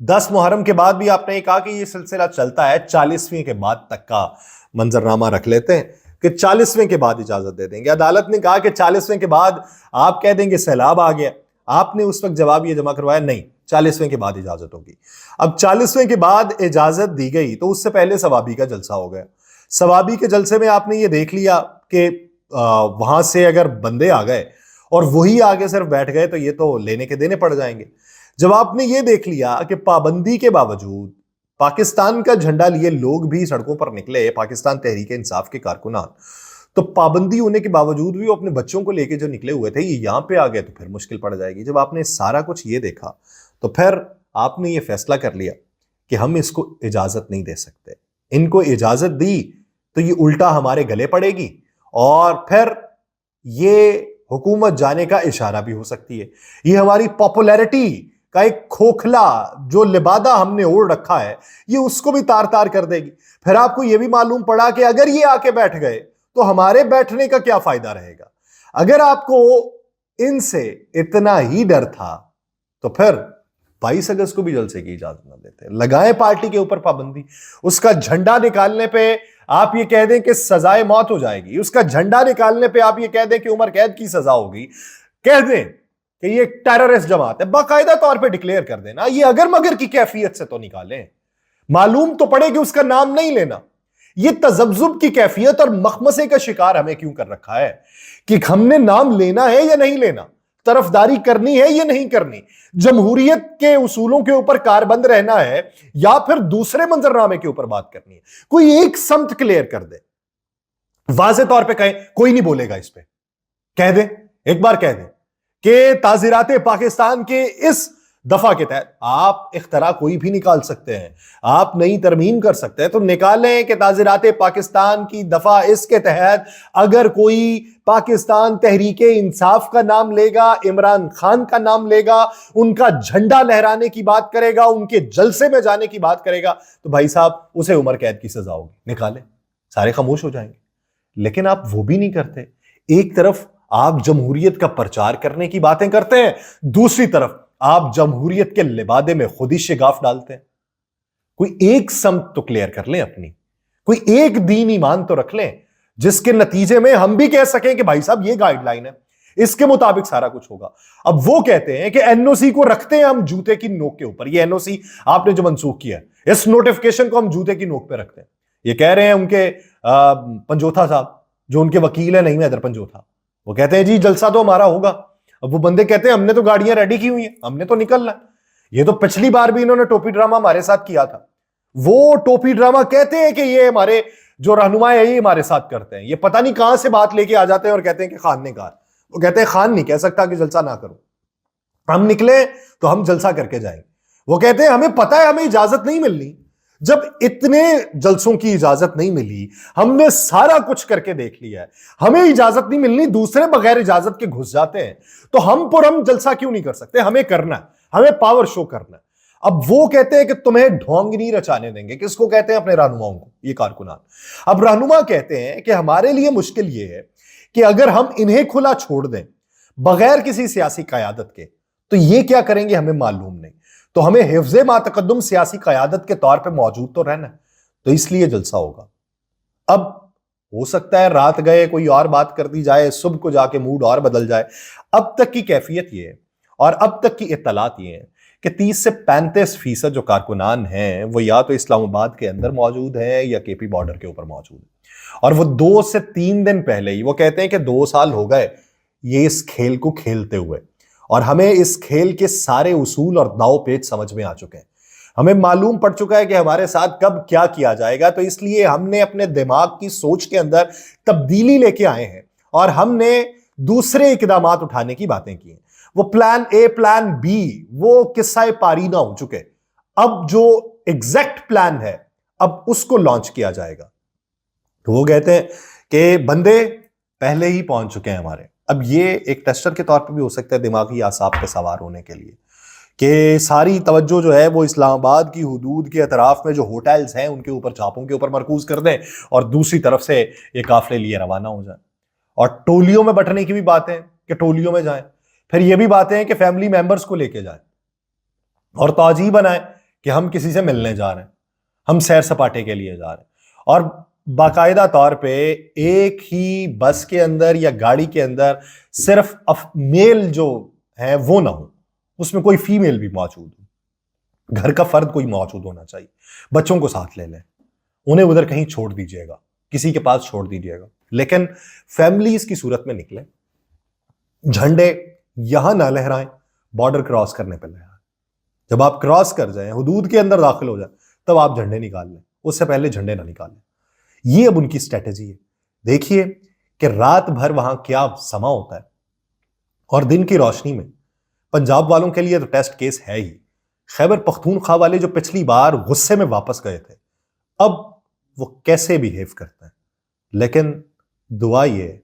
10 محرم کے بعد بھی آپ نے کہا کہ یہ سلسلہ چلتا ہے، 40ویں کے بعد تک کا منظرنامہ رکھ لیتے ہیں کہ 40ویں کے بعد اجازت دے دیں گے۔ عدالت نے کہا کہ 40ویں کے بعد آپ کہہ دیں گے سیلاب آ گیا، آپ نے اس وقت جواب یہ جمع کروایا نہیں 40ویں کے بعد اجازت ہوگی۔ اب 40ویں کے بعد اجازت دی گئی تو اس سے پہلے ثوابی کا جلسہ ہو گیا۔ ثوابی کے جلسے میں آپ نے یہ دیکھ لیا کہ وہاں سے اگر بندے آ گئے اور وہی آگے صرف بیٹھ گئے تو یہ تو لینے کے دینے پڑ جائیں گے۔ جب آپ نے یہ دیکھ لیا کہ پابندی کے باوجود پاکستان کا جھنڈا لیے لوگ بھی سڑکوں پر نکلے، پاکستان تحریک انصاف کے کارکنان، تو پابندی ہونے کے باوجود بھی وہ اپنے بچوں کو لے کے جو نکلے ہوئے تھے یہ یہاں پہ آ گئے تو پھر مشکل پڑ جائے گی۔ جب آپ نے سارا کچھ یہ دیکھا تو پھر آپ نے یہ فیصلہ کر لیا کہ ہم اس کو اجازت نہیں دے سکتے، ان کو اجازت دی تو یہ الٹا ہمارے گلے پڑے گی اور پھر یہ حکومت جانے کا اشارہ بھی ہو سکتی ہے، یہ ہماری پاپولیرٹی کا ایک کھوکھلا جو لبادہ ہم نے اوڑھ رکھا ہے یہ اس کو بھی تار تار کر دے گی۔ پھر آپ کو یہ بھی معلوم پڑا کہ اگر یہ آ کے بیٹھ گئے تو ہمارے بیٹھنے کا کیا فائدہ رہے گا۔ اگر آپ کو ان سے اتنا ہی ڈر تھا تو پھر 22 اگست کو بھی جلسے کی اجازت نہ دیتے، لگائیں پارٹی کے اوپر پابندی۔ اس کا جھنڈا نکالنے پہ آپ یہ کہہ دیں کہ سزائے موت ہو جائے گی، اس کا جھنڈا نکالنے پہ آپ یہ کہہ دیں کہ عمر قید کی سزا ہوگی، کہہ دیں کہ یہ ٹیررسٹ جماعت ہے، باقاعدہ طور پہ ڈکلیئر کر دینا۔ یہ اگر مگر کی کیفیت سے تو نکالیں، معلوم تو پڑے کہ اس کا نام نہیں لینا۔ یہ تذبذب کی کیفیت اور مخمسے کا شکار ہمیں کیوں کر رکھا ہے کہ ہم نے نام لینا ہے یا نہیں لینا، طرفداری کرنی ہے یا نہیں کرنی، جمہوریت کے اصولوں کے اوپر کاربند رہنا ہے یا پھر دوسرے منظرنامے کے اوپر بات کرنی ہے۔ کوئی ایک سمت کلیئر کر دے، واضح طور پہ کہیں کوئی نہیں بولے گا اس پہ، کہہ دیں ایک بار کہہ دیں کہ تعزیرات پاکستان کے اس دفعہ کے تحت آپ اختراع کوئی بھی نکال سکتے ہیں، آپ نئی ترمیم کر سکتے ہیں تو نکالیں کہ تعزیرات پاکستان کی دفعہ اس کے تحت اگر کوئی پاکستان تحریک انصاف کا نام لے گا، عمران خان کا نام لے گا، ان کا جھنڈا لہرانے کی بات کرے گا، ان کے جلسے میں جانے کی بات کرے گا تو بھائی صاحب اسے عمر قید کی سزا ہوگی، نکالیں، سارے خاموش ہو جائیں گے۔ لیکن آپ وہ بھی نہیں کرتے۔ ایک طرف آپ جمہوریت کا پرچار کرنے کی باتیں کرتے ہیں، دوسری طرف آپ جمہوریت کے لبادے میں خود ہی شگاف ڈالتے ہیں۔ کوئی ایک سمت تو کلیئر کر لیں اپنی، کوئی ایک دین ایمان تو رکھ لیں جس کے نتیجے میں ہم بھی کہہ سکیں کہ بھائی صاحب یہ گائیڈ لائن ہے، اس کے مطابق سارا کچھ ہوگا۔ اب وہ کہتے ہیں کہ این او سی کو رکھتے ہیں ہم جوتے کی نوک کے اوپر، یہ این او سی آپ نے جو منسوخ کیا ہے اس نوٹیفکیشن کو ہم جوتے کی نوک پہ رکھتے ہیں۔ یہ کہہ رہے ہیں ان کے پنجوتھا صاحب جو ان کے وکیل ہیں، نہیں حیدر پنجوتھا، وہ کہتے ہیں جی جلسہ تو ہمارا ہوگا۔ اب وہ بندے کہتے ہیں ہم نے تو گاڑیاں ریڈی کی ہوئی ہیں، ہم نے تو نکلنا ہے۔ یہ تو پچھلی بار بھی انہوں نے ٹوپی ڈرامہ ہمارے ساتھ کیا تھا، وہ ٹوپی ڈرامہ کہتے ہیں کہ یہ ہمارے جو رہنما ہے یہ ہمارے ساتھ کرتے ہیں، یہ پتہ نہیں کہاں سے بات لے کے آ جاتے ہیں اور کہتے ہیں کہ خان نے کہا۔ وہ کہتے ہیں خان نہیں کہہ سکتا کہ جلسہ نہ کرو، ہم نکلے تو ہم جلسہ کر کے جائیں گے۔ وہ کہتے ہیں ہمیں پتہ ہے ہمیں اجازت نہیں ملنی۔ جب اتنے جلسوں کی اجازت نہیں ملی، ہم نے سارا کچھ کر کے دیکھ لیا ہے، ہمیں اجازت نہیں ملنی، دوسرے بغیر اجازت کے گھس جاتے ہیں، تو ہم پر ہم جلسہ کیوں نہیں کر سکتے؟ ہمیں کرنا ہے، ہمیں پاور شو کرنا ہے۔ اب وہ کہتے ہیں کہ تمہیں ڈھونگ نہیں رچانے دیں گے۔ کس کو کہتے ہیں؟ اپنے رہنماؤں کو، یہ کارکنان۔ اب رہنما کہتے ہیں کہ ہمارے لیے مشکل یہ ہے کہ اگر ہم انہیں کھلا چھوڑ دیں بغیر کسی سیاسی قیادت کے تو یہ کیا کریں گے ہمیں معلوم نہیں، تو ہمیں حفظ ما تقدم سیاسی قیادت کے طور پہ موجود تو رہنا ہے، تو اس لیے جلسہ ہوگا۔ اب ہو سکتا ہے رات گئے کوئی اور بات کر دی جائے، صبح کو جا کے موڈ اور بدل جائے۔ اب تک کی کیفیت یہ ہے اور اب تک کی اطلاعات یہ ہیں کہ 30 سے 35% جو کارکنان ہیں وہ یا تو اسلام آباد کے اندر موجود ہیں یا کے پی بارڈر کے اوپر موجود ہیں، اور وہ 2 سے 3 دن پہلے ہی وہ کہتے ہیں کہ 2 سال ہو گئے یہ اس کھیل کو کھیلتے ہوئے، اور ہمیں اس کھیل کے سارے اصول اور داؤ پیچ سمجھ میں آ چکے ہیں، ہمیں معلوم پڑ چکا ہے کہ ہمارے ساتھ کب کیا کیا جائے گا، تو اس لیے ہم نے اپنے دماغ کی سوچ کے اندر تبدیلی لے کے آئے ہیں اور ہم نے دوسرے اقدامات اٹھانے کی باتیں کی ہیں۔ وہ پلان اے پلان بی وہ قصہ پاری نہ ہو چکے، اب جو ایگزیکٹ پلان ہے اب اس کو لانچ کیا جائے گا۔ تو وہ کہتے ہیں کہ بندے پہلے ہی پہنچ چکے ہیں ہمارے، اب یہ ایک ٹیسٹر کے طور پہ بھی ہو سکتا ہے دماغی اعصاب پہ سوار ہونے کے لیے، کہ ساری توجہ جو ہے وہ اسلام آباد کی حدود کے اطراف میں جو ہوٹلز ہیں ان کے اوپر، چھاپوں کے اوپر مرکوز کر دیں اور دوسری طرف سے یہ قافلے لیے روانہ ہو جائیں۔ اور ٹولیوں میں بٹنے کی بھی باتیں کہ ٹولیوں میں جائیں، پھر یہ بھی باتیں ہیں کہ فیملی ممبرز کو لے کے جائیں، اور توجیہ بنائیں کہ ہم کسی سے ملنے جا رہے ہیں, ہم سیر سپاٹے کے لیے جا رہے ہیں, اور باقاعدہ طور پہ ایک ہی بس کے اندر یا گاڑی کے اندر صرف میل جو ہے وہ نہ ہو, اس میں کوئی فیمیل بھی موجود ہو, گھر کا فرد کوئی موجود ہونا چاہیے, بچوں کو ساتھ لے لیں, انہیں ادھر کہیں چھوڑ دیجئے گا, کسی کے پاس چھوڑ دیجئے گا, لیکن فیملیز کی صورت میں نکلیں, جھنڈے یہاں نہ لہرائیں, بارڈر کراس کرنے پہ لہرائیں. جب آپ کراس کر جائیں, حدود کے اندر داخل ہو جائیں, تب آپ جھنڈے نکال لیں, اس سے پہلے جھنڈے نہ نکالیں. یہ اب ان کی اسٹریٹجی ہے. دیکھیے کہ رات بھر وہاں کیا سما ہوتا ہے, اور دن کی روشنی میں پنجاب والوں کے لیے تو ٹیسٹ کیس ہے ہی. خیبر پختونخوا والے جو پچھلی بار غصے میں واپس گئے تھے, اب وہ کیسے بیہیو کرتے ہیں. لیکن دعا یہ ہے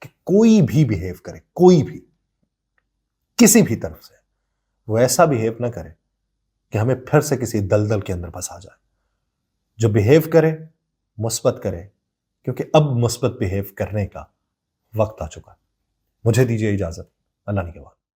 کہ کوئی بھی بیہیو کرے, کوئی بھی کسی بھی طرف سے, وہ ایسا بیہیو نہ کرے کہ ہمیں پھر سے کسی دلدل کے اندر پھنسا جائے. جو بیہیو کرے مثبت کرے, کیونکہ اب مثبت بیہیو کرنے کا وقت آ چکا ہے. مجھے دیجیے اجازت. اللہ نگہبان.